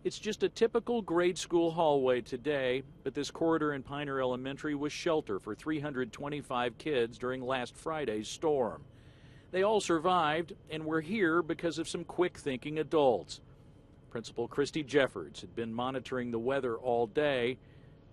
It's just a typical grade school hallway today, but this corridor in Pioneer Elementary was shelter for 325 kids during last Friday's storm. They all survived and were here because of some quick-thinking adults. Principal Christi Jefferds had been monitoring the weather all day,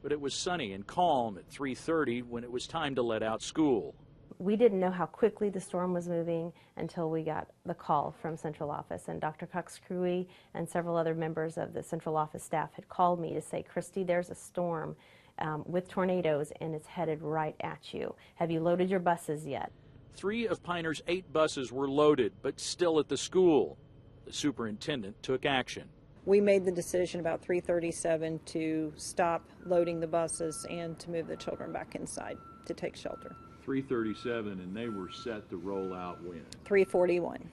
but it was sunny and calm at 3:30 when it was time to let out school. We didn't know how quickly the storm was moving until we got the call from central office, and Dr. Cox-Cruey and several other members of the central office staff had called me to say, Christi, there's a storm with tornadoes and it's headed right at you. Have you loaded your buses yet? 3 of Pioneer's 8 buses were loaded, but still at the school. The superintendent took action. We made the decision about 3:37 to stop loading the buses and to move the children back inside to take shelter. 3:37, and they were set to roll out when? 3:41.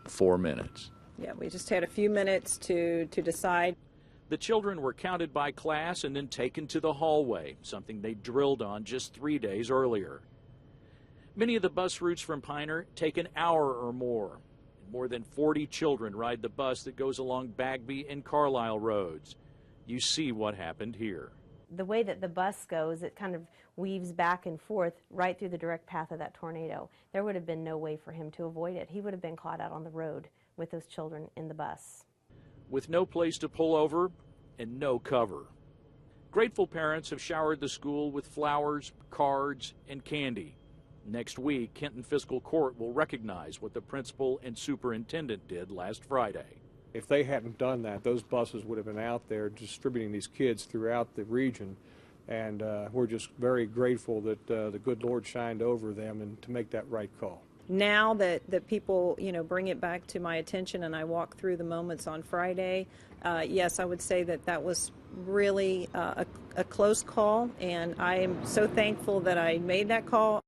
4 minutes. Yeah, we just had a few minutes to decide. The children were counted by class and then taken to the hallway, something they drilled on just 3 days earlier. Many of the bus routes from Pioneer take an hour or more. More than 40 children ride the bus that goes along Bagby and Carlisle Roads. You see what happened here. The way that the bus goes, it kind of weaves back and forth right through the direct path of that tornado. There would have been no way for him to avoid it. He would have been caught out on the road with those children in the bus. With no place to pull over and no cover. Grateful parents have showered the school with flowers, cards, and candy. Next week, Kenton Fiscal Court will recognize what the principal and superintendent did last Friday. If they hadn't done that, those buses would have been out there distributing these kids throughout the region, and we're just very grateful that the good Lord shined over them and to make that right call. Now that people, bring it back to my attention and I walk through the moments on Friday, yes, I would say that was really a close call, and I am so thankful that I made that call.